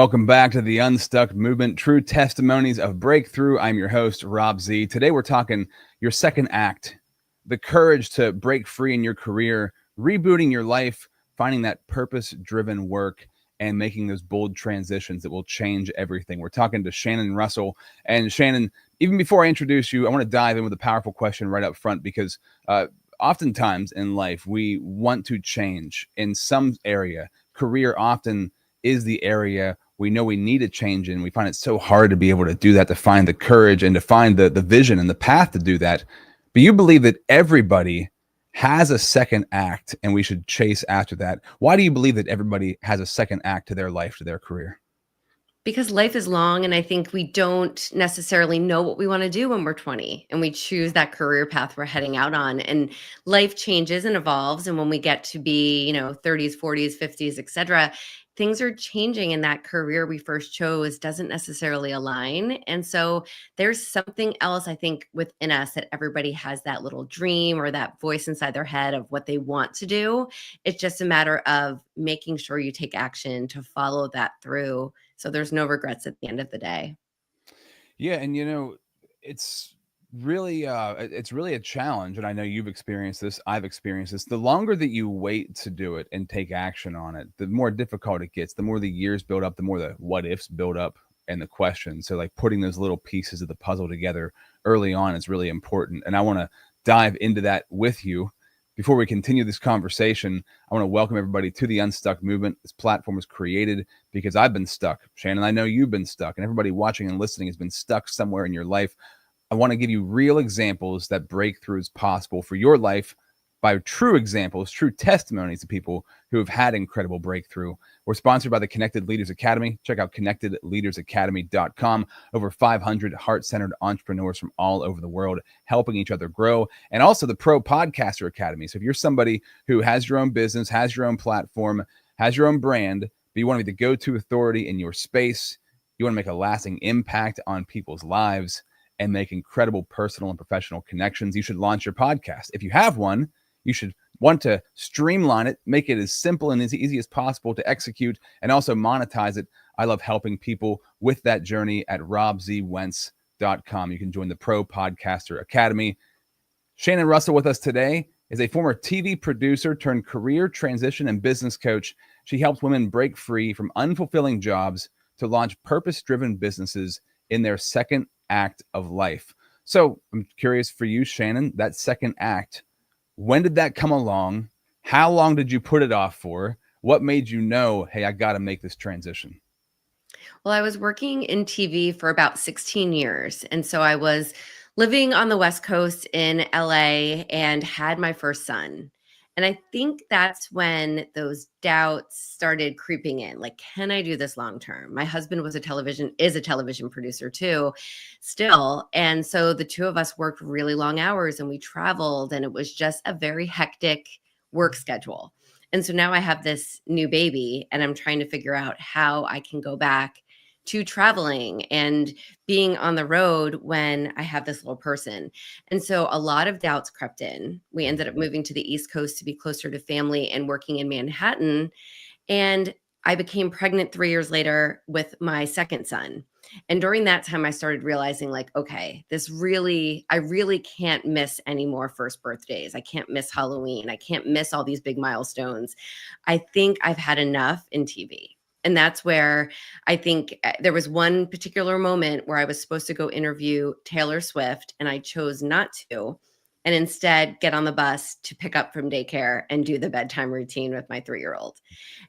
Welcome back to the Unstuck movement, true testimonies of breakthrough. I'm your host, Rob Z. Today we're talking your second act, the courage to break free in your career, rebooting your life, finding that purpose-driven work, and making those bold transitions that will change everything. We're talking to Shannon Russell. And Shannon, even before I introduce you, I want to dive in with a powerful question right up front because oftentimes in life, we want to change in some area. Career often is the area we know we need to change in. We find it so hard to be able to do that, to find the courage and to find the vision and the path to do that. But you believe that everybody has a second act and we should chase after that. Why do you believe that everybody has a second act to their life, to their career? Because life is long, and I think we don't necessarily know what we want to do when we're 20 and we choose that career path we're heading out on. And life changes and evolves. And when we get to be, 30s, 40s, 50s, etc., things are changing, and that career we first chose doesn't necessarily align. And so there's something else, I think, within us that everybody has that little dream or that voice inside their head of what they want to do. It's just a matter of making sure you take action to follow that through, so there's no regrets at the end of the day. Yeah, and it's really a challenge, and I know you've experienced this, I've experienced this. The longer that you wait to do it and take action on it, the more difficult it gets, the more the years build up, the more the what ifs build up and the questions. So like putting those little pieces of the puzzle together early on is really important. And I want to dive into that with you. Before we continue this conversation, I want to welcome everybody to the Unstuck movement. This platform was created because I've been stuck. Shannon, I know you've been stuck, and everybody watching and listening has been stuck somewhere in your life. I want to give you real examples that breakthrough is possible for your life by true examples, true testimonies of people who have had incredible breakthrough. We're sponsored by the Connected Leaders Academy. Check out connectedleadersacademy.com. Over 500 heart-centered entrepreneurs from all over the world helping each other grow. And also the Pro Podcaster Academy. So if you're somebody who has your own business, has your own platform, has your own brand, but you want to be the go-to authority in your space, you want to make a lasting impact on people's lives and make incredible personal and professional connections, you should launch your podcast. If you have one, you should want to streamline it, make it as simple and as easy as possible to execute, and also monetize it. I love helping people with that journey at robzwentz.com. You can join the Pro Podcaster Academy. Shannon Russell with us today is a former TV producer turned career transition and business coach. She helps women break free from unfulfilling jobs to launch purpose-driven businesses in their second act of life. So I'm curious for you, Shannon, that second act, when did that come along? How long did you put it off for? What made you know, hey, I got to make this transition? Well, I was working in TV for about 16 years. And so I was living on the West Coast in LA and had my first son. And I think that's when those doubts started creeping in. Like, can I do this long term? My husband is a television producer too, still. And so the two of us worked really long hours and we traveled, and it was just a very hectic work schedule. And so now I have this new baby and I'm trying to figure out how I can go back to traveling and being on the road when I have this little person. And so a lot of doubts crept in. We ended up moving to the East Coast to be closer to family and working in Manhattan. And I became pregnant 3 years later with my second son. And during that time, I started realizing, like, okay, I really can't miss any more first birthdays. I can't miss Halloween. I can't miss all these big milestones. I think I've had enough in TV. And that's where I think there was one particular moment where I was supposed to go interview Taylor Swift, and I chose not to, and instead get on the bus to pick up from daycare and do the bedtime routine with my 3-year-old.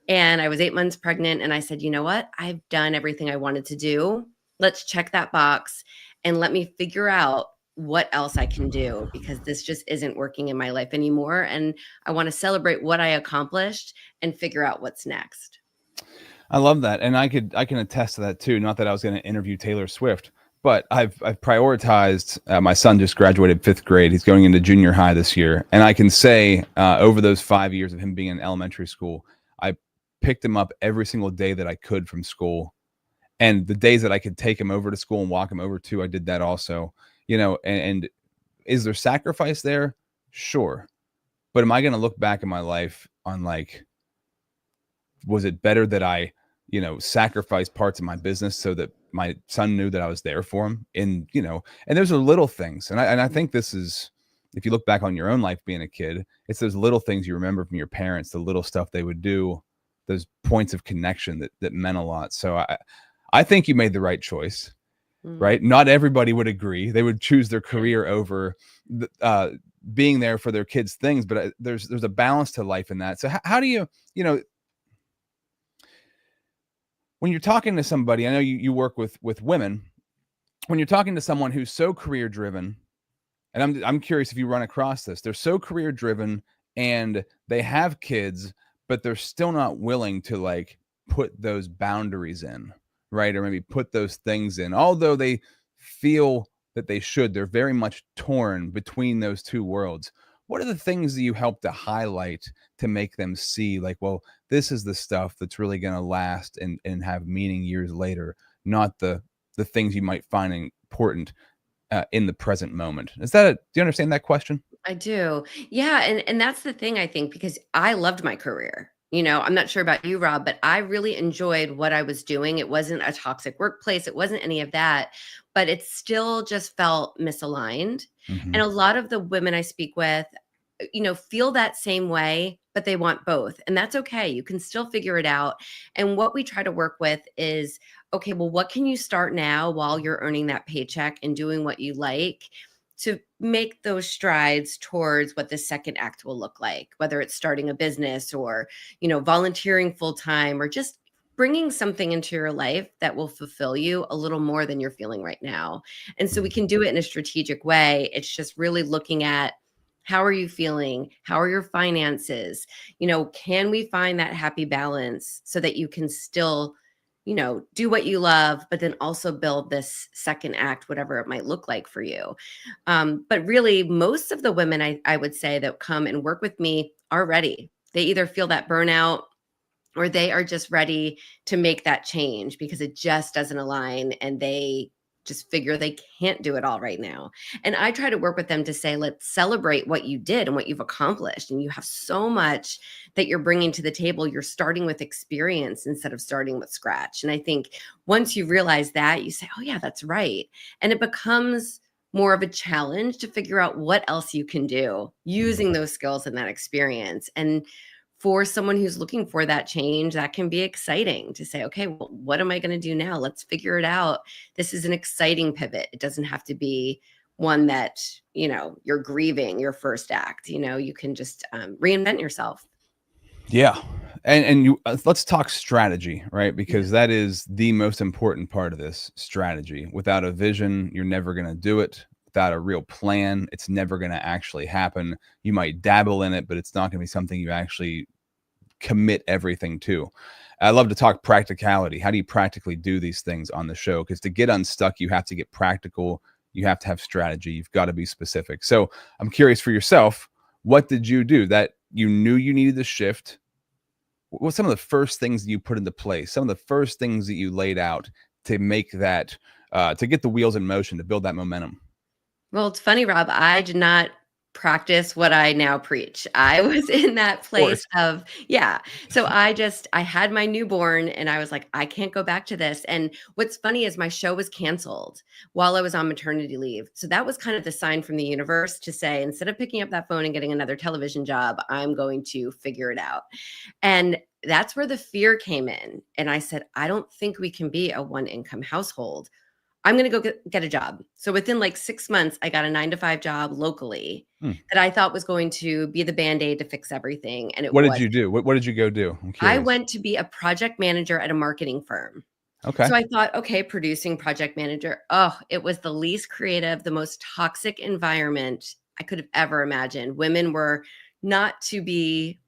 And I was 8 months pregnant, and I said, you know what? I've done everything I wanted to do. Let's check that box and let me figure out what else I can do, because this just isn't working in my life anymore. And I want to celebrate what I accomplished and figure out what's next. I love that. And I can attest to that too. Not that I was going to interview Taylor Swift, but I've prioritized, my son just graduated 5th grade. He's going into junior high this year. And I can say, over those 5 years of him being in elementary school, I picked him up every single day that I could from school. And the days that I could take him over to school and walk him over to, I did that also, and is there sacrifice there? Sure. But am I going to look back in my life on, like, was it better that I, sacrifice parts of my business so that my son knew that I was there for him. And those are little things. And I think this is, if you look back on your own life being a kid, it's those little things you remember from your parents, the little stuff they would do, those points of connection that meant a lot. So I think you made the right choice, Mm. right? Not everybody would agree. They would choose their Yeah. career over being there for their kids' things, but there's a balance to life in that. So how do you know, when you're talking to somebody, I know you work with women, when you're talking to someone who's so career driven, and I'm curious if you run across this. They're so career driven and they have kids, but they're still not willing to like put those boundaries in, right? Or maybe put those things in. Although they feel that they should, they're very much torn between those two worlds. What are the things that you help to highlight to make them see like, well, this is the stuff that's really going to last and have meaning years later, not the things you might find important in the present moment. Do you understand that question? I do. Yeah, and that's the thing I think because I loved my career. You know, I'm not sure about you, Rob, but I really enjoyed what I was doing. It wasn't a toxic workplace, it wasn't any of that, but it still just felt misaligned. And Mhm. a lot of the women I speak with, feel that same way, but they want both. And that's okay. You can still figure it out. And what we try to work with is okay, well, what can you start now while you're earning that paycheck and doing what you like to make those strides towards what the second act will look like, whether it's starting a business or, volunteering full time or just bringing something into your life that will fulfill you a little more than you're feeling right now. And so we Mhm. can do it in a strategic way. It's just really looking at how are you feeling? How are your finances? Can we find that happy balance so that you can still, do what you love, but then also build this second act, whatever it might look like for you. But really, most of the women I would say that come and work with me are ready. They either feel that burnout or they are just ready to make that change because it just doesn't align and they just figure they can't do it all right now. And I try to work with them to say, let's celebrate what you did and what you've accomplished. And you have so much that you're bringing to the table. You're starting with experience instead of starting with scratch. And I think once you realize that, you say, oh, yeah, that's right. And it becomes more of a challenge to figure out what else you can do using Mhm. those skills and that experience. And for someone who's looking for that change, that can be exciting to say, okay, well, what am I going to do now? Let's figure it out. This is an exciting pivot. It doesn't have to be one that, you're grieving your first act. You can just reinvent yourself. Yeah. And you let's talk strategy, right? Yeah. Because that is the most important part of this strategy. Without a vision, you're never going to do it. Without a real plan, it's never going to actually happen. You might dabble in it, but it's not going to be something you actually commit everything to. I love to talk practicality. How do you practically do these things on the show? Because to get unstuck, you have to get practical. You have to have strategy. You've got to be specific. So I'm curious for yourself, what did you do that you knew you needed to shift? What's some of the first things you put into place? Some of the first things that you laid out to make that, to get the wheels in motion, to build that momentum? Well, it's funny, Rob. I did not practice what I now preach. I was in that Of place course. of, yeah. So I had my newborn and I was like, I can't go back to this. And what's funny is my show was canceled while I was on maternity leave. So that was kind of the sign from the universe to say, instead of picking up that phone and getting another television job, I'm going to figure it out. And that's where the fear came in. And I said, I don't think we can be a one income household. I'm going to go get a job. So within like 6 months, I got a 9 to 5 job locally Hmm. that I thought was going to be the band aid to fix everything. And it What did was. you do? What did you go do? I'm I curious. went to be a project manager at a marketing firm. Okay. So I thought, okay, producing project manager. Oh, it was the least creative, the most toxic environment I could have ever imagined. Women were not to be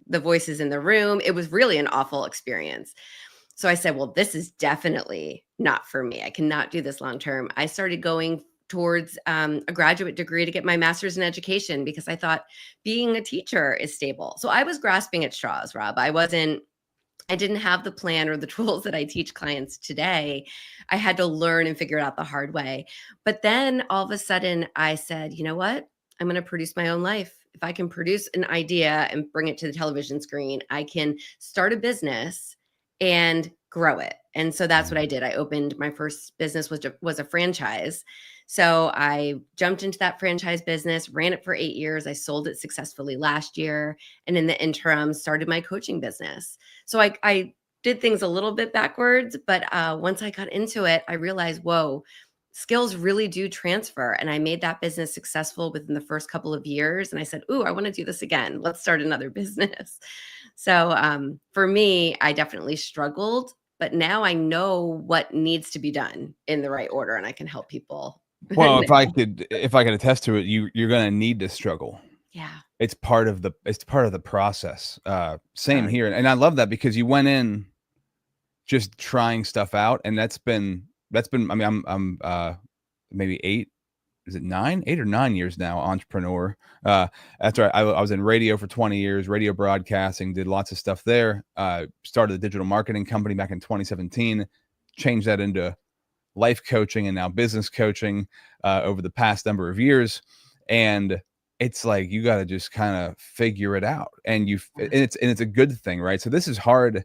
the voices in the room. It was really an awful experience. So I said, well, this is definitely not for me. I cannot do this long term. I started going towards a graduate degree to get my master's in education because I thought being a teacher is stable. So I was grasping at straws, Rob. I didn't have the plan or the tools that I teach clients today. I had to learn and figure it out the hard way. But then all of a sudden I said, you know what? I'm going to produce my own life. If I can produce an idea and bring it to the television screen, I can start a business and grow it. And so that's what Mm. I did. I opened my first business was a franchise. So I jumped into that franchise business, ran it for 8 years. I sold it successfully last year, and in the interim started my coaching business. So I did things a little bit backwards, but once I got into it, I realized, whoa, skills really do transfer. And I made that business successful within the first couple of years. And I said, ooh, I want to do this again. Let's start another business. So for me, I definitely struggled, but now I know what needs to be done in the right order, and I can help people. Well, if I could attest to it, you're gonna need to struggle. Yeah. It's part of the process. Same Oh, here, and I love that because you went in just trying stuff out, and that's been I mean, I'm maybe 8, is it 9? 8 or 9 years now, entrepreneur. After I was in radio for 20 years, radio broadcasting, did lots of stuff there. Started a digital marketing company back in 2017, changed that into life coaching and now business coaching over the past number of years. And it's like you got to just kind of figure it out, and yeah. it's a good thing, right? So this is hard.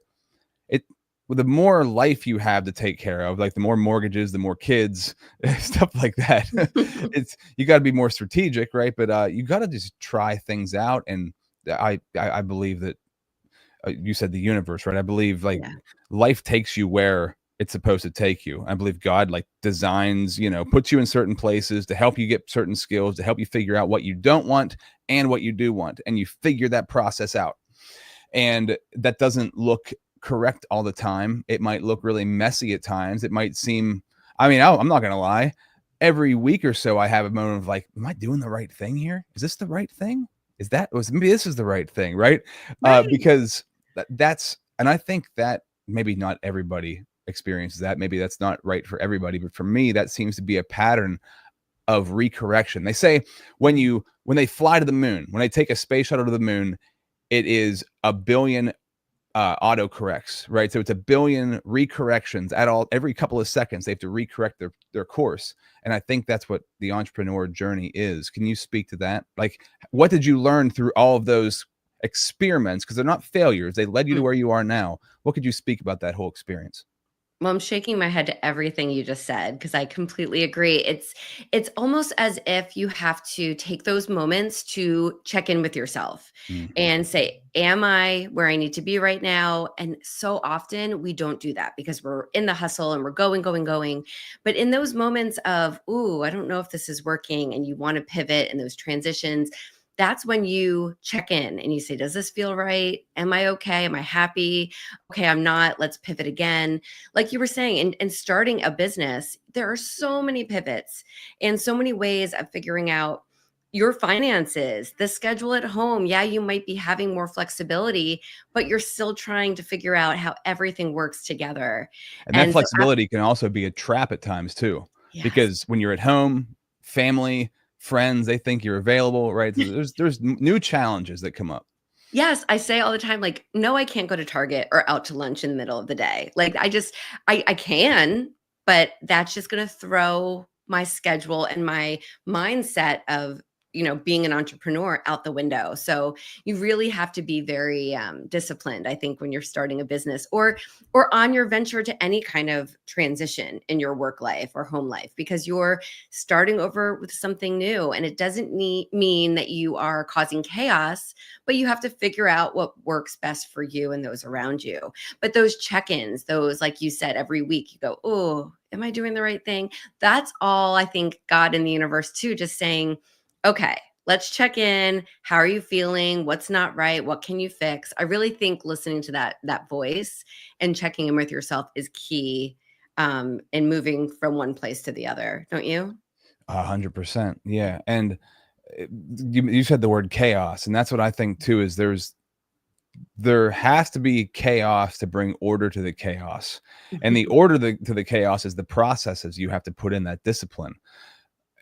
It The more life you have to take care of, like the more mortgages, the more kids, stuff like that. It's you got to be more strategic, right? But you got to just try things out, and I believe that you said the universe, right? I believe like Yeah. life takes you where it's supposed to take you. I believe God like designs, puts you in certain places to help you get certain skills, to help you figure out what you don't want and what you do want, and you figure that process out. And that doesn't look correct all the time. It might look really messy at times. It might seem, I mean, I'm not going to lie. Every week or so, I have a moment of like, am I doing the right thing here? Is this the right thing? Maybe this is the right thing, right? Right. Because and I think that maybe not everybody experiences that. Maybe that's not right for everybody, but for me, that seems to be a pattern of recorrection. They say Mhm. when they fly to the moon, when they take a space shuttle to the moon, it is a billion autocorrects, right? So it's a billion recorrections every couple of seconds. They have to recorrect their course, and I think that's what the entrepreneur journey is. Can you speak to that? Like, what did you learn through all of those experiments? Because they're not failures; they led you to Mm. where you are now. What could you speak about that whole experience? Well, I'm shaking my head to everything you just said because I completely agree. It's almost as if you have to take those moments to check in with yourself Mm. and say, am I where I need to be right now? And so often we don't do that because we're in the hustle and we're going, going, going. But in those moments of, ooh, I don't know if this is working, and you want to pivot in those transitions, that's when you check in and you say, does this feel right? Am I okay? Am I happy? Okay, I'm not. Let's pivot again. Like you were saying, and starting a business, there are so many pivots and so many ways of figuring out your finances, the schedule at home. Yeah, you might be having more flexibility, but you're still trying to figure out how everything works together. And that And so, flexibility can also be a trap at times too, yes. because when you're at home, family, friends, they think you're available, right? So there's new challenges that come up. Yes, I say all the time, like, no, I can't go to Target or out to lunch in the middle of the day. Like, I can, but that's just gonna throw my schedule and my mindset of, being an entrepreneur out the window. So you really have to be very disciplined, I think, when you're starting a business or on your venture to any kind of transition in your work life or home life, because you're starting over with something new, and it doesn't mean that you are causing chaos, but you have to figure out what works best for you and those around you. But those check-ins, those, like you said, every week you go, oh, am I doing the right thing? That's all, I think, God in the universe too, just saying, okay, let's check in. How are you feeling? What's not right? What can you fix? I really think listening to that voice and checking in with yourself is key in moving from one place to the other, don't you? 100%. Yeah. And you said the word chaos, and that's what I think too. Is there has to be chaos to bring order to the chaos, and the order to the chaos is the processes you have to put in, that discipline.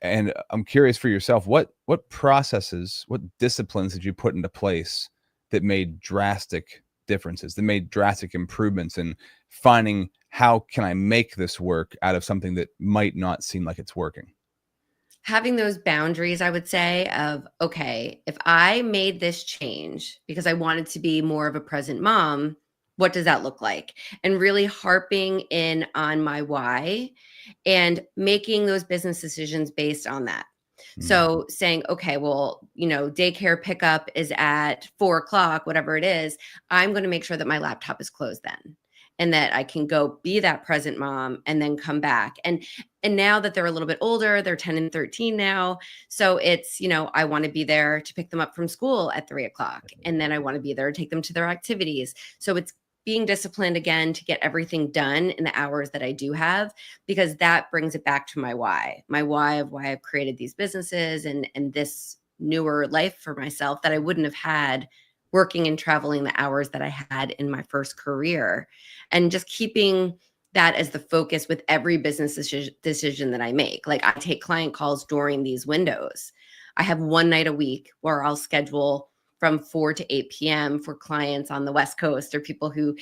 And I'm curious for yourself, what processes, what disciplines did you put into place that made drastic differences, that made drastic improvements in finding how can I make this work out of something that might not seem like it's working? Having those boundaries, I would say, of, okay, if I made this change because I wanted to be more of a present mom, what does that look like? And really harping in on my why and making those business decisions based on that. Mm, So saying, okay, well, daycare pickup is at 4 o'clock, whatever it is, I'm going to make sure that my laptop is closed then and that I can go be that present mom and then come back. And now that they're a little bit older, they're 10 and 13 now. So it's, I want to be there to pick them up from school at 3 o'clock. And then I want to be there to take them to their activities. So it's being disciplined again to get everything done in the hours that I do have, because that brings it back to my why of why I've created these businesses and this newer life for myself that I wouldn't have had working and traveling the hours that I had in my first career, and just keeping that as the focus with every business decision that I make. Like, I take client calls during these windows. I have one night a week where I'll schedule from 4 to 8 p.m. for clients on the West Coast or people who,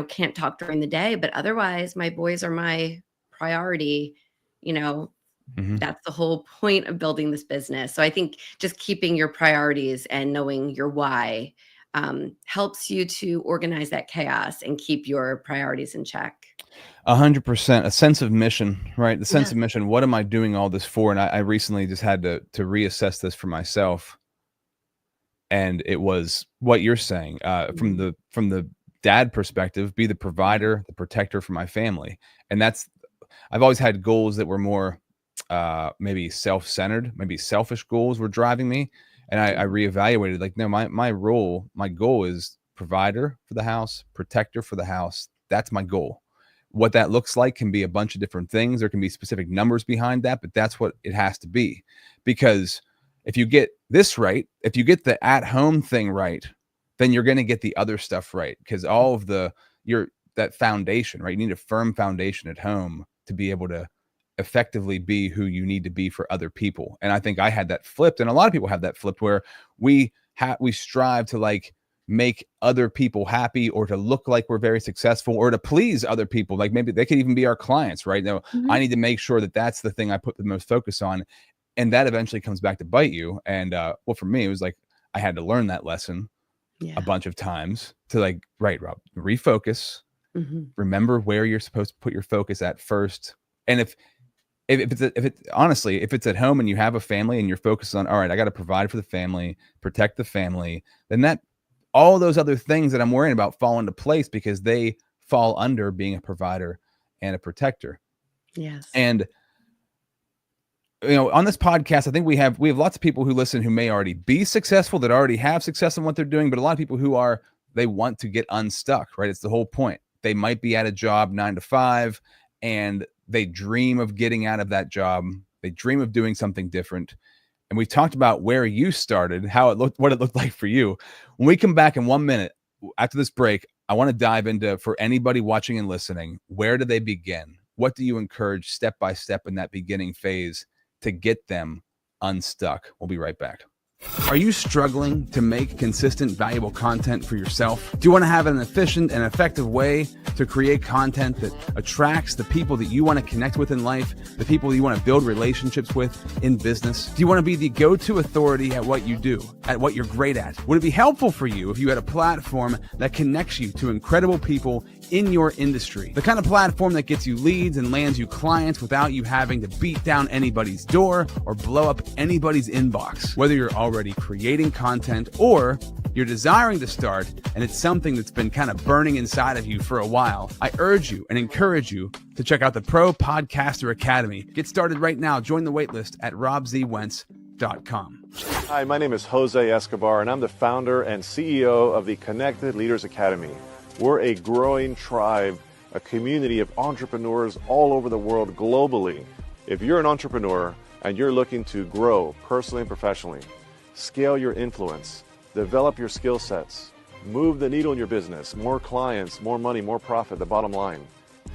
can't talk during the day. But otherwise, my boys are my priority. You know, mhm. that's the whole point of building this business. So I think just keeping your priorities and knowing your why helps you to organize that chaos and keep your priorities in check. 100%. A sense of mission, right? The sense Yes. of mission. What am I doing all this for? And I recently just had to reassess this for myself. And it was what you're saying, from Mhm. the dad perspective, be the provider, the protector for my family. And that's I've always had goals that were more, maybe self-centered, maybe selfish goals were driving me. And I Yeah. reevaluated, like, no, my goal is provider for the house, protector for the house. That's my goal. What that looks like can be a bunch of different things. There can be specific numbers behind that, but that's what it has to be. Because if you get this right, if you get the at home thing right, then you're going to get the other stuff right. Because all of your that foundation, right? You need a firm foundation at home to be able to effectively be who you need to be for other people. And I think I had that flipped, and a lot of people have that flipped, where we strive to, like, make other people happy, or to look like we're very successful, or to please other people. Like, maybe they could even be our clients, right? Now, I Mhm. need to make sure that that's the thing I put the most focus on, and that eventually comes back to bite you. And well, for me, it was like I had to learn that lesson a Yeah. bunch of times to, like, right, Rob, refocus, Mhm. remember where you're supposed to put your focus at first. And if it's honestly, if it's at home and you have a family and you're focused on, all right, I got to provide for the family, protect the family, then that all those other things that I'm worrying about fall into place, because they fall under being a provider and a protector. Yes. And on this podcast, I think we have lots of people who listen who may already be successful, that already have success in what they're doing, but a lot of people who they want to get unstuck, right? It's the whole point. They might be at a job 9 to 5, and they dream of getting out of that job. They dream of doing something different. And we talked about where you started, how it looked, what it looked like for you. When we come back in 1 minute after this break, I want to dive into, for anybody watching and listening, where do they begin? What do you encourage step by step in that beginning phase to get them unstuck? We'll be right back. Are you struggling to make consistent, valuable content for yourself? Do you want to have an efficient and effective way to create content that attracts the people that you want to connect with in life, the people you want to build relationships with in business? Do you want to be the go-to authority at what you do, at what you're great at? Would it be helpful for you if you had a platform that connects you to incredible people in your industry? The kind of platform that gets you leads and lands you clients without you having to beat down anybody's door or blow up anybody's inbox. Whether you're already creating content or you're desiring to start and it's something that's been kind of burning inside of you for a while, I urge you and encourage you to check out the Pro Podcaster Academy. Get started right now. Join the waitlist at robzwentz.com. Hi, my name is Jose Escobar, and I'm the founder and CEO of the Connected Leaders Academy. We're a growing tribe, a community of entrepreneurs all over the world globally. If you're an entrepreneur and you're looking to grow personally and professionally, scale your influence, develop your skill sets, move the needle in your business, more clients, more money, more profit, the bottom line,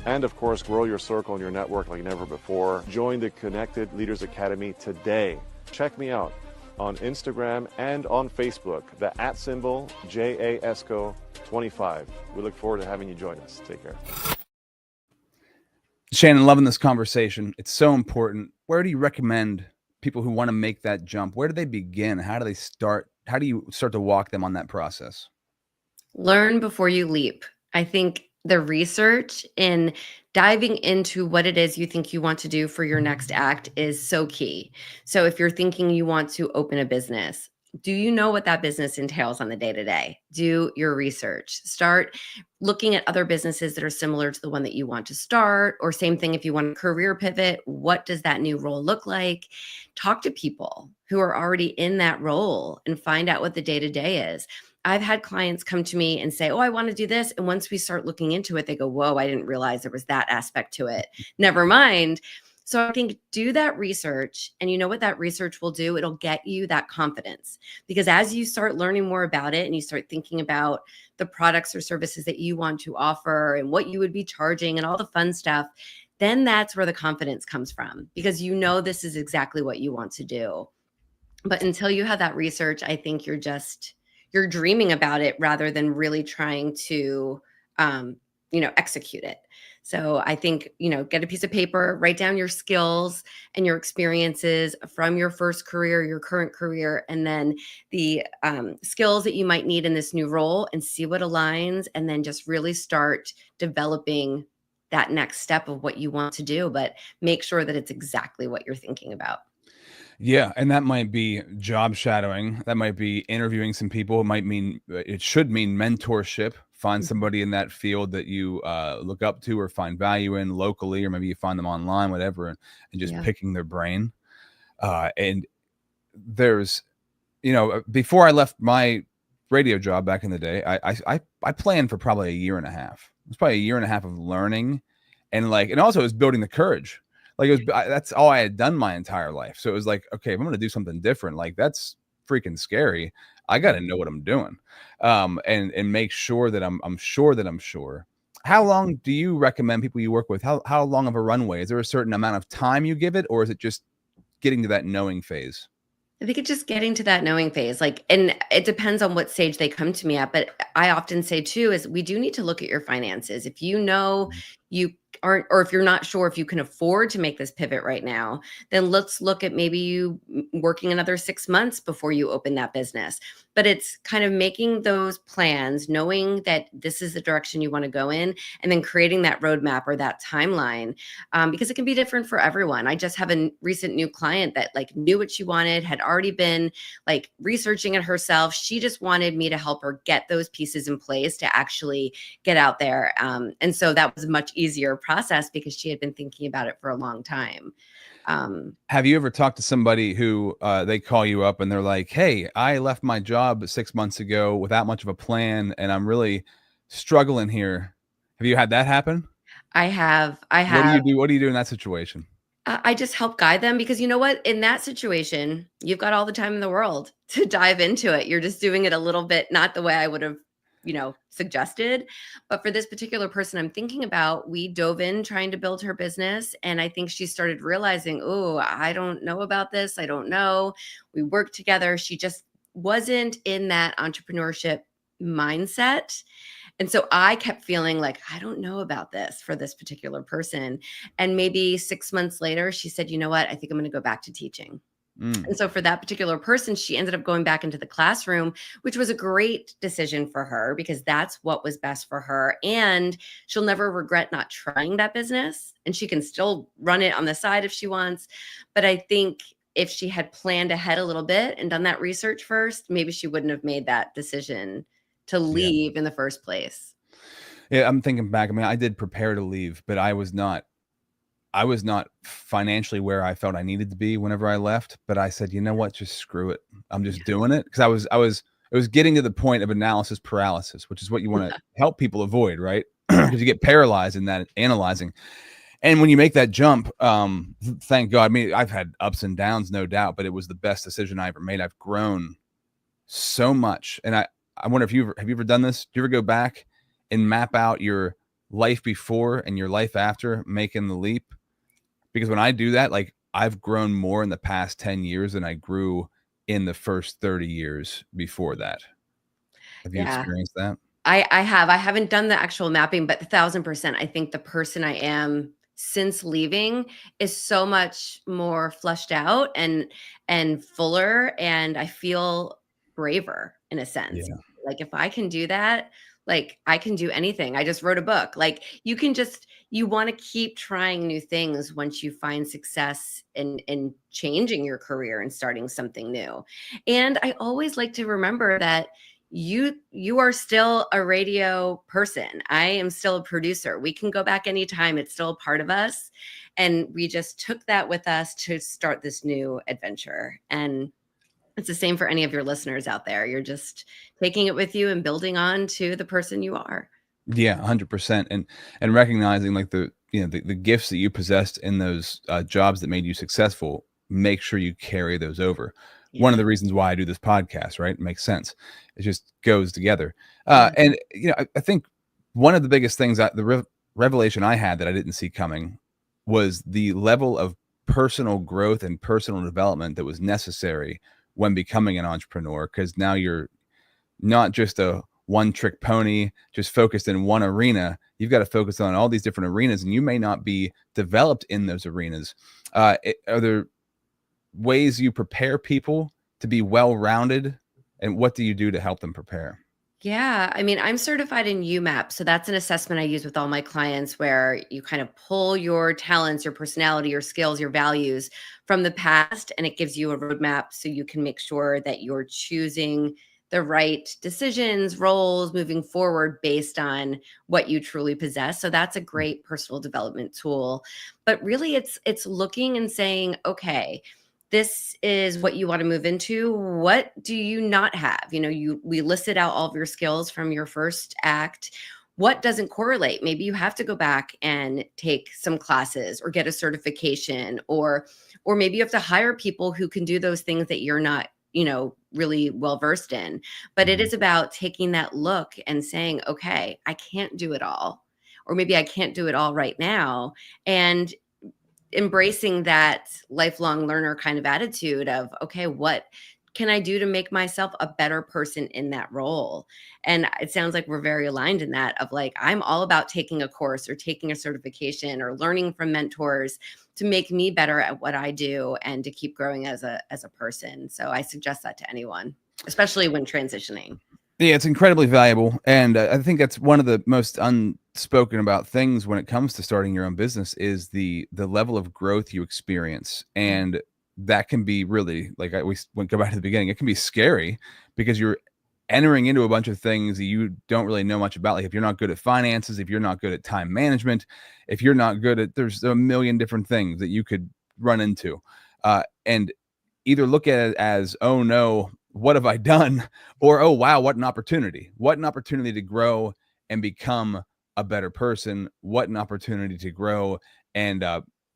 and of course, grow your circle and your network like never before, join the Connected Leaders Academy today. Check me out on Instagram and on Facebook, the @JAESCO25. We look forward to having you join us. Take care. Shannon, loving this conversation. It's so important. Where do you recommend people who want to make that jump? Where do they begin? How do they start? How do you start to walk them on that process? Learn before you leap. I think the research in diving into what it is you think you want to do for your next act is so key. So if you're thinking you want to open a business, do you know what that business entails on the day to day? Do your research. Start looking at other businesses that are similar to the one that you want to start, or same thing if you want a career pivot, what does that new role look like? Talk to people who are already in that role and find out what the day to day is. I've had clients come to me and say, "Oh, I want to do this." And once we start looking into it, they go, "Whoa, I didn't realize there was that aspect to it. Never mind." So I think do that research. And you know what that research will do? It'll get you that confidence. Because as you start learning more about it and you start thinking about the products or services that you want to offer and what you would be charging and all the fun stuff, then that's where the confidence comes from because you know this is exactly what you want to do. But until you have that research, I think you're dreaming about it rather than really trying to execute it. So I think, get a piece of paper, write down your skills and your experiences from your first career, your current career, and then the skills that you might need in this new role and see what aligns, and then just really start developing that next step of what you want to do, but make sure that it's exactly what you're thinking about. Yeah, and that might be job shadowing. That might be interviewing some people. It should mean mentorship. Find somebody in that field that you look up to or find value in locally, or maybe you find them online, whatever, and just Yeah. picking their brain. And there's, before I left my radio job back in the day, I planned for probably a year and a half. It was probably a year and a half of learning, and also it was building the courage. Like that's all I had done my entire life. So it was like, okay, if I'm going to do something different, like that's freaking scary. I got to know what I'm doing, and make sure that I'm sure that I'm sure. How long do you recommend people you work with? How long of a runway? Is there a certain amount of time you give it, or is it just getting to that knowing phase? I think it's just getting to that knowing phase, and it depends on what stage they come to me at, but I often say too is we do need to look at your finances. If you know you aren't, or if you're not sure if you can afford to make this pivot right now, then let's look at maybe you working another 6 months before you open that business. But it's kind of making those plans, knowing that this is the direction you want to go in, and then creating that roadmap or that timeline, because it can be different for everyone. I just have a recent new client that knew what she wanted, had already been researching it herself. She just wanted me to help her get those pieces in place to actually get out there. And so that was a much easier process because she had been thinking about it for a long time. Have you ever talked to somebody who they call you up and they're like, "Hey, I left my job 6 months ago without much of a plan, and I'm really struggling here." Have you had that happen? I have, What do you do? What do you do in that situation? I just help guide them because you know what? In that situation, you've got all the time in the world to dive into it. You're just doing it a little bit, not the way I would have, suggested. But for this particular person I'm thinking about, we dove in trying to build her business. And I think she started realizing, oh, I don't know about this. I don't know. We worked together. She just wasn't in that entrepreneurship mindset. And so I kept feeling like, I don't know about this for this particular person. And maybe 6 months later, she said, you know what? I think I'm going to go back to teaching. Mm, And so for that particular person, she ended up going back into the classroom, which was a great decision for her because that's what was best for her. And she'll never regret not trying that business. And she can still run it on the side if she wants. But I think if she had planned ahead a little bit and done that research first, maybe she wouldn't have made that decision to yeah. leave in the first place. Yeah, I'm thinking back. I mean, I did prepare to leave, but I was not financially where I felt I needed to be whenever I left, but I said, "You know what? Just screw it. I'm just doing it." Because it was getting to the point of analysis paralysis, which is what you wanna help people avoid, right? Because you get paralyzed in that analyzing. And when you make that jump, thank God. I mean, I've had ups and downs, no doubt, but it was the best decision I ever made. I've grown so much, and I wonder if have you ever done this? Do you ever go back and map out your life before and your life after making the leap? Because when I do that, like I've grown more in the past 10 years than I grew in the first 30 years before that. Have you Yeah. experienced that? I have. I haven't done the actual mapping, but 1,000%, I think the person I am since leaving is so much more fleshed out and fuller, and I feel braver in a sense. Yeah. Like if I can do that, like I can do anything. I just wrote a book. Like you want to keep trying new things once you find success in changing your career and starting something new. And I always like to remember that you are still a radio person. I am still a producer. We can go back anytime. It's still a part of us. And we just took that with us to start this new adventure. And it's the same for any of your listeners out there. You're just taking it with you and building on to the person you are. Yeah, 100%. And recognizing like the gifts that you possessed in those jobs that made you successful, make sure you carry those over. One of Yeah. the reasons why I do this podcast, right? It makes sense. It just goes together. Yeah. And I think one of the biggest things revelation I had that I didn't see coming was the level of personal growth and personal development that was necessary when becoming an entrepreneur, because now you're not just a one trick pony, just focused in one arena. You've got to focus on all these different arenas, and you may not be developed in those arenas. Are there ways you prepare people to be well-rounded, and what do you do to help them prepare? Yeah, I mean, I'm certified in UMAP. So that's an assessment I use with all my clients where you kind of pull your talents, your personality, your skills, your values from the past, and it gives you a roadmap so you can make sure that you're choosing the right decisions, roles moving forward based on what you truly possess. So that's a great personal development tool. But really it's looking and saying, okay, this is what you want to move into. What do you not have? We listed out all of your skills from your first act. What doesn't correlate? Maybe you have to go back and take some classes or get a certification, or maybe you have to hire people who can do those things that you're not, really well versed in. But it is about taking that look and saying, okay, I can't do it all, or maybe I can't do it all right now. And embracing that lifelong learner kind of attitude of, okay, what can I do to make myself a better person in that role? And it sounds like we're very aligned in that of like, I'm all about taking a course or taking a certification or learning from mentors to make me better at what I do and to keep growing as a person. So I suggest that to anyone, especially when transitioning. Yeah, it's incredibly valuable, and I think that's one of the most unspoken about things when it comes to starting your own business is the level of growth you experience, and that can be really like we go back to the beginning. It can be scary because you're entering into a bunch of things that you don't really know much about. Like if you're not good at finances, if you're not good at time management, if you're not good at, there's a million different things that you could run into, and either look at it as, oh no, what have I done? Or, oh wow, what an opportunity. What an opportunity to grow and become a better person. What an opportunity to grow. And,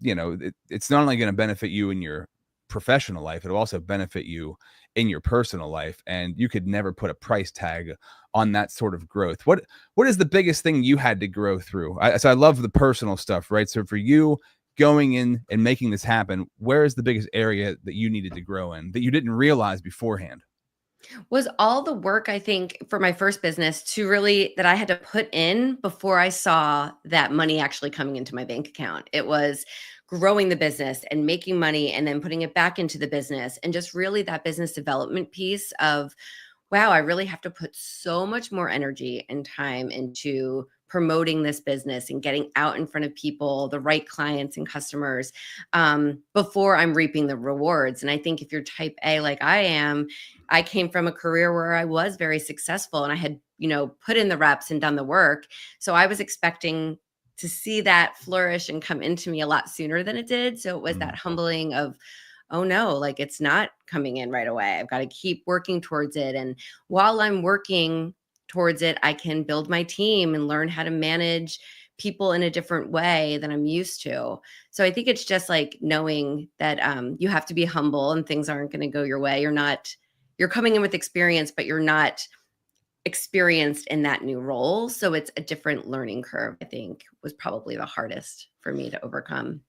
it's not only going to benefit you in your professional life, it'll also benefit you in your personal life. And you could never put a price tag on that sort of growth. What is the biggest thing you had to grow through? So I love the personal stuff, right? So for you, going in and making this happen, where is the biggest area that you needed to grow in that you didn't realize beforehand? Was all the work, I think, for my first business that I had to put in before I saw that money actually coming into my bank account. It was growing the business and making money and then putting it back into the business, and just really that business development piece of, wow, I really have to put so much more energy and time into promoting this business and getting out in front of people, the right clients and customers, before I'm reaping the rewards. And I think if you're type A like I am, I came from a career where I was very successful and I had, put in the reps and done the work. So I was expecting to see that flourish and come into me a lot sooner than it did. So it was that humbling of, oh no, like it's not coming in right away. I've got to keep working towards it. And while I'm working towards it, I can build my team and learn how to manage people in a different way than I'm used to. So I think it's just like knowing that you have to be humble and things aren't going to go your way. You're coming in with experience, but you're not experienced in that new role. So it's a different learning curve, I think was probably the hardest for me to overcome.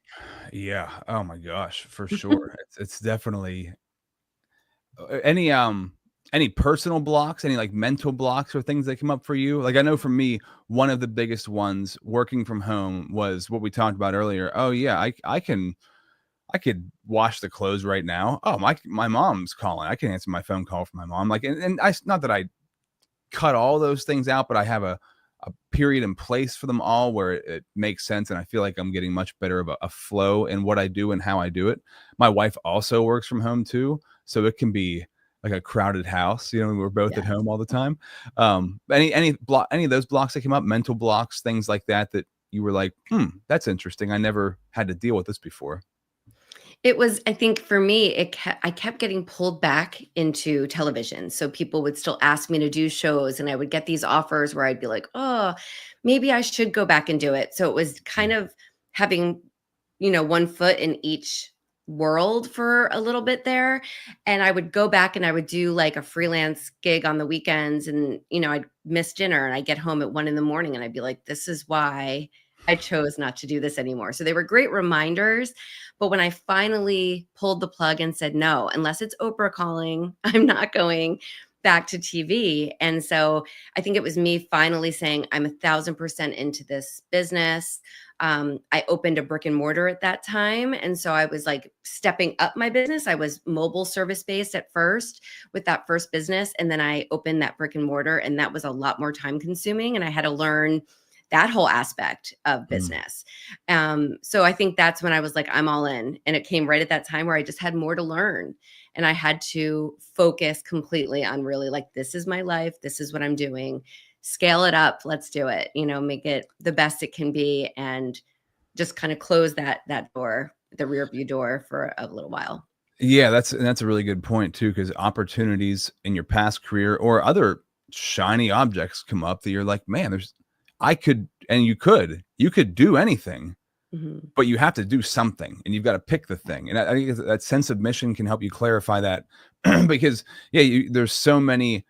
Yeah. Oh my gosh, for sure. It's definitely any personal blocks, any like mental blocks or things that come up for you? Like I know for me, one of the biggest ones working from home was what we talked about earlier. Oh yeah, I could wash the clothes right now. Oh, my mom's calling. I can answer my phone call from my mom. Like, and I, not that I cut all those things out, but I have a period in place for them all where it makes sense. And I feel like I'm getting much better of a flow in what I do and how I do it. My wife also works from home too. So it can be like a crowded house. We're both at home all the time. Any of those blocks that came up, mental blocks, things like that you were like, that's interesting. I never had to deal with this before. It was, I think for me, I kept getting pulled back into television. So people would still ask me to do shows, and I would get these offers where I'd be like, oh, maybe I should go back and do it. So it was kind of having, one foot in each world for a little bit there. And I would go back and I would do like a freelance gig on the weekends, and, I'd miss dinner and I'd get home at 1 a.m. and I'd be like, this is why I chose not to do this anymore. So they were great reminders. But when I finally pulled the plug and said, no, unless it's Oprah calling, I'm not going back to TV. And so I think it was me finally saying, I'm 1,000% into this business. I opened a brick and mortar at that time. And so I was like stepping up my business. I was mobile service based at first with that first business. And then I opened that brick and mortar, and that was a lot more time consuming. And I had to learn that whole aspect of business. So I think that's when I was like, I'm all in. And it came right at that time where I just had more to learn. And I had to focus completely on really like, this is my life. This is what I'm doing. Scale it up. Let's do it. Make it the best it can be, and just kind of close that door, the rear view door, for a little while. Yeah, that's a really good point too, because opportunities in your past career or other shiny objects come up that you're like, man, you could do anything, but you have to do something, and you've got to pick the thing. And I think that sense of mission can help you clarify that because there's so many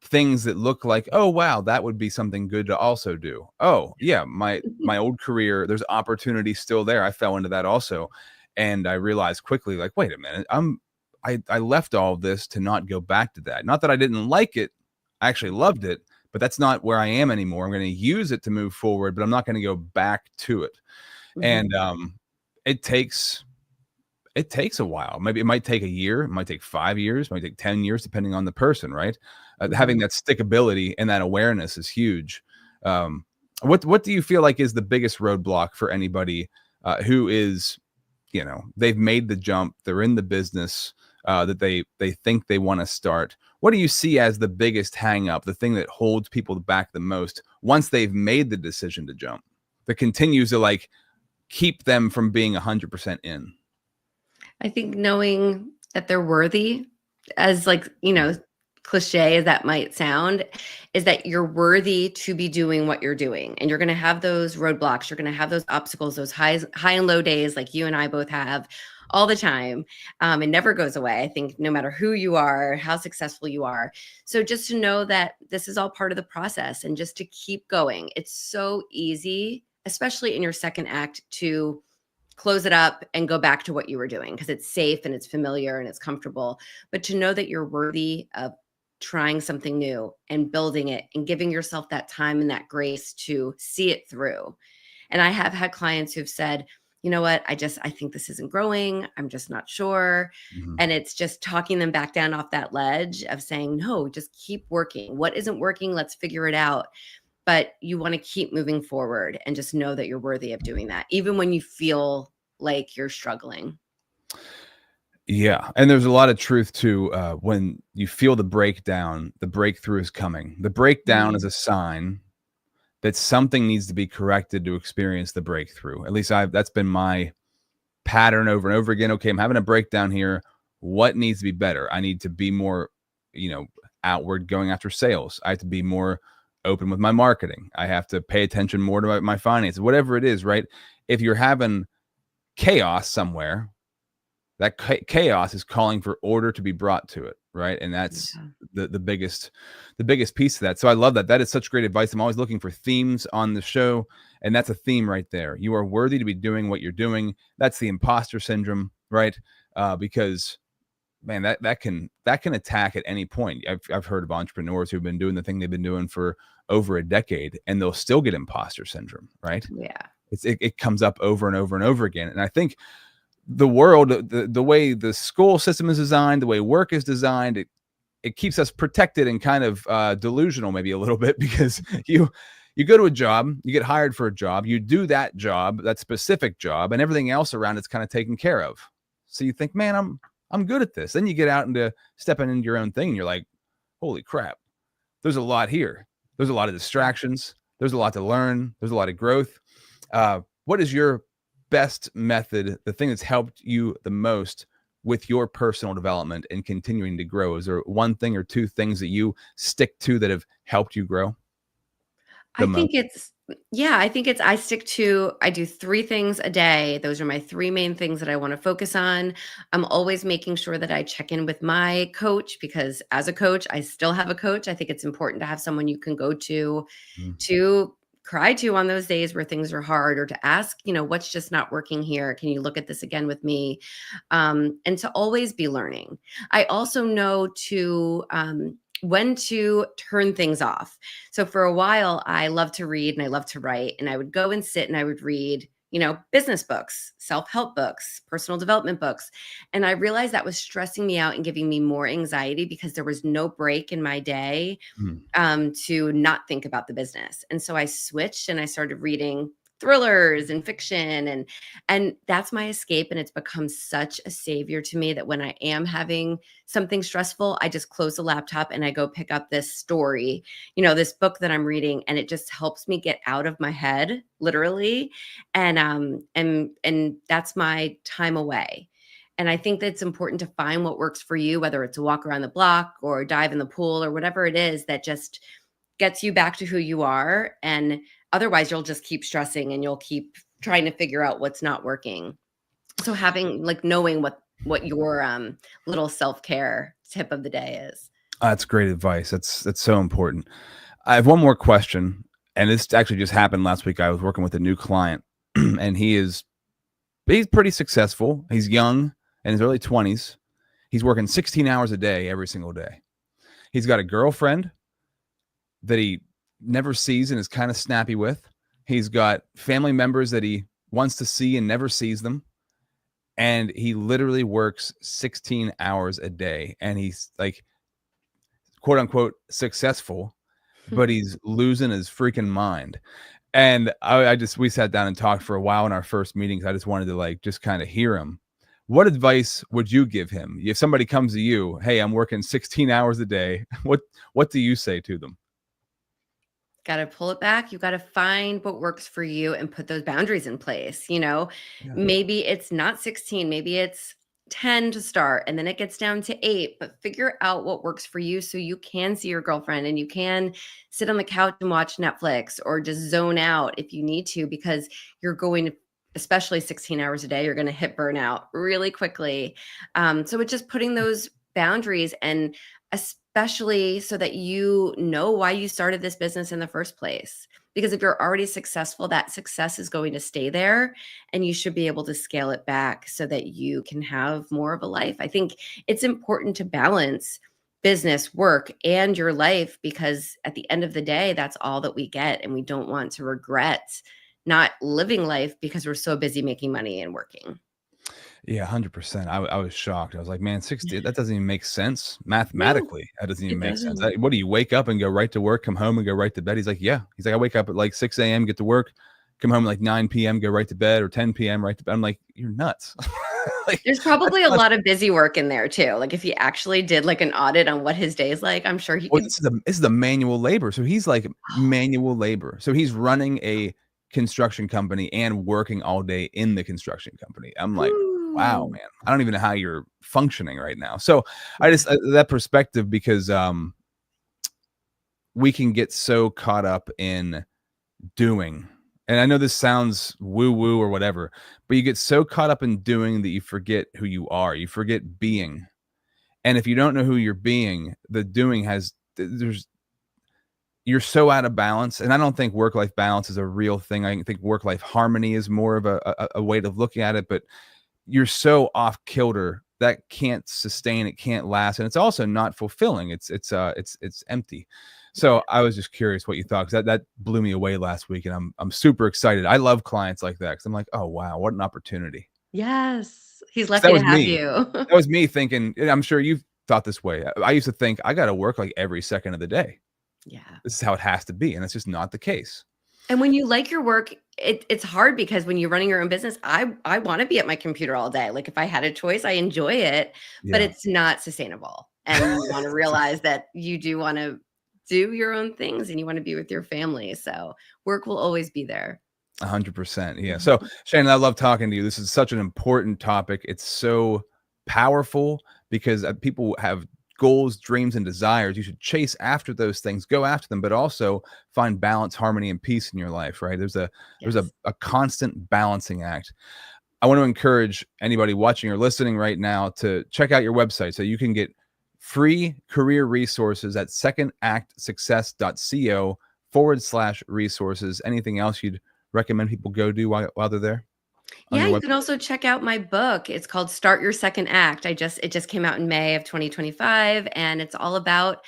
things that look like, oh, wow, that would be something good to also do. Oh yeah, my old career, there's opportunity still there. I fell into that also. And I realized quickly, like, wait a minute, I left all this to not go back to that. Not that I didn't like it. I actually loved it, but that's not where I am anymore. I'm going to use it to move forward, but I'm not going to go back to it. And it takes a while. Maybe it might take a year, it might take 5 years, it might take 10 years, depending on the person, right? Having that stickability and that awareness is huge. What do you feel like is the biggest roadblock for anybody who is, they've made the jump, they're in the business that they think they want to start? What do you see as the biggest hang up, the thing that holds people back the most once they've made the decision to jump, that continues to like keep them from being 100% in? I think knowing that they're worthy, as like, cliche as that might sound, is that you're worthy to be doing what you're doing. And you're going to have those roadblocks. You're going to have those obstacles, those high and low days, like you and I both have all the time. It never goes away. I think no matter who you are, how successful you are. So just to know that this is all part of the process, and just to keep going. It's so easy, especially in your second act, to close it up and go back to what you were doing because it's safe and it's familiar and it's comfortable. But to know that you're worthy of trying something new and building it and giving yourself that time and that grace to see it through. And I have had clients who've said, you know what, I think this isn't growing. I'm just not sure. And it's just talking them back down off that ledge of saying, no, just keep working. What isn't working? Let's figure it out. But you want to keep moving forward and just know that you're worthy of doing that, even when you feel like you're struggling. Yeah. And there's a lot of truth to when you feel the breakdown, the breakthrough is coming. The breakdown is a sign that something needs to be corrected to experience the breakthrough. At least that's been my pattern over and over again. Okay, I'm having a breakdown here. What needs to be better? I need to be more, outward going after sales. I have to be more open with my marketing. I have to pay attention more to my finances, whatever it is, right? If you're having chaos somewhere, that chaos is calling for order to be brought to it, right? And that's the biggest piece of that. So I love that. That is such great advice. I'm always looking for themes on the show, and that's a theme right there. You are worthy to be doing what you're doing. That's the imposter syndrome, right? Because man, that can attack at any point. I've heard of entrepreneurs who've been doing the thing they've been doing for over a decade, and they'll still get imposter syndrome, right? Yeah. It comes up over and over and over again. And I think the world, the way the school system is designed, the way work is designed, it keeps us protected and kind of delusional maybe a little bit, because you go to a job, you get hired for a job, you do that job, that specific job, and everything else around it's kind of taken care of. So you think, man, I'm good at this. Then you get out into stepping into your own thing, and you're like, holy crap, there's a lot here. There's a lot of distractions. There's a lot to learn. There's a lot of growth. What is your best method, the thing that's helped you the most with your personal development and continuing to grow? Is there one thing or two things that you stick to that have helped you grow the most? I do 3 things a day. Those are my 3 main things that I want to focus on. I'm always making sure that I check in with my coach, because as a coach, I still have a coach. I think it's important to have someone you can go to cry to on those days where things are hard, or to ask, what's just not working here? Can you look at this again with me? And to always be learning. I also know when to turn things off. So for a while, I love to read and I love to write, and I would go and sit and I would read, business books, self-help books, personal development books. And I realized that was stressing me out and giving me more anxiety, because there was no break in my day to not think about the business. And so I switched and I started reading thrillers and fiction, and that's my escape. And it's become such a savior to me that when I am having something stressful, I just close the laptop and I go pick up this story, this book that I'm reading, and it just helps me get out of my head, literally. And that's my time away. And I think that it's important to find what works for you, whether it's a walk around the block or dive in the pool or whatever it is that just gets you back to who you are. And otherwise, you'll just keep stressing and you'll keep trying to figure out what's not working. So knowing what your little self-care tip of the day is. That's great advice. That's so important. I have one more question, and this actually just happened last week. I was working with a new client, and he's pretty successful. He's young, in his early 20s. He's working 16 hours a day every single day. He's got a girlfriend that he never sees and is kind of snappy with. He's got family members that he wants to see and never sees them. And he literally works 16 hours a day. And he's like, quote unquote, successful, but he's losing his freaking mind. And we sat down and talked for a while in our first meetings. I just wanted to just kind of hear him. What advice would you give him if somebody comes to you, hey, I'm working 16 hours a day? What do you say to them? Got to pull it back. You got to find what works for you and put those boundaries in place. Maybe it's not 16, maybe it's 10 to start, and then it gets down to 8, but figure out what works for you so you can see your girlfriend and you can sit on the couch and watch Netflix or just zone out if you need to, because you're going to, especially 16 hours a day, you're going to hit burnout really quickly. So it's just putting those boundaries, and especially so that you know why you started this business in the first place. Because if you're already successful, that success is going to stay there, and you should be able to scale it back so that you can have more of a life. I think it's important to balance business, work, and your life, because at the end of the day, that's all that we get. And we don't want to regret not living life because we're so busy making money and working. Yeah, 100%. I was shocked. I was like, man, 60, that doesn't even make sense. Mathematically, that doesn't even make sense. What do you wake up and go right to work, come home and go right to bed? He's like, yeah. He's like, I wake up at 6 a.m., get to work, come home at 9 p.m., go right to bed, or 10 p.m., right to bed. I'm like, you're nuts. There's probably a lot of busy work in there too. If he actually did an audit on what his day is like, I'm sure he could. This is the manual labor. So he's manual labor. So he's running a construction company and working all day in the construction company. I'm like, wow, man, I don't even know how you're functioning right now. So I just, that perspective, because we can get so caught up in doing, and I know this sounds woo woo or whatever, but you get so caught up in doing that you forget who you are. You forget being. And if you don't know who you're being, the doing you're so out of balance. And I don't think work-life balance is a real thing. I think work-life harmony is more of a way of looking at it, but you're so off kilter that can't sustain, it can't last, and it's also not fulfilling. It's empty. So I was just curious what you thought, because that blew me away last week, and I'm super excited. I love clients like that, because I'm like, oh wow, what an opportunity. Yes, he's lucky to have you. That was me thinking. I'm sure you've thought this way. I used to think I got to work like every second of the day. Yeah. This is how it has to be. And that's just not the case. And when you like your work, it's hard because when you're running your own business, I want to be at my computer all day. Like if I had a choice, I enjoy it, but Yeah. it's not sustainable. And you want to realize that you do want to do your own things and you want to be with your family. So work will always be there. 100%. Yeah. So Shannon, I love talking to you. This is such an important topic. It's so powerful because people have goals, dreams, and desires. You should chase after those things, go after them, but also find balance, harmony, and peace in your life, right? There's a constant balancing act. I want to encourage anybody watching or listening right now to check out your website so you can get free career resources at secondactsuccess.co/resources. Anything else you'd recommend people go do while they're there? Yeah, you can also check out my book. It's called Start Your Second Act. It just came out in May of 2025, and it's all about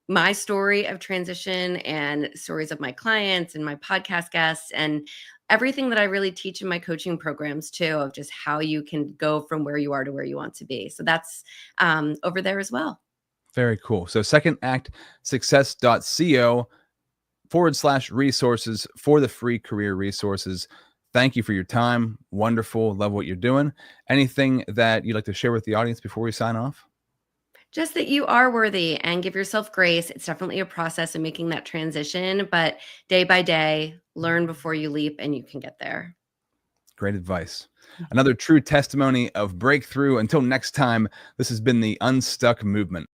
my story of transition and stories of my clients and my podcast guests and everything that I really teach in my coaching programs too, of just how you can go from where you are to where you want to be. So that's over there as well. Very cool. So secondactsuccess.co/resources for the free career resources. Thank you for your time. Wonderful. Love what you're doing. Anything that you'd like to share with the audience before we sign off? Just that you are worthy and give yourself grace. It's definitely a process of making that transition, but day by day, learn before you leap and you can get there. Great advice. Another true testimony of breakthrough. Until next time, this has been the Unstuck Movement.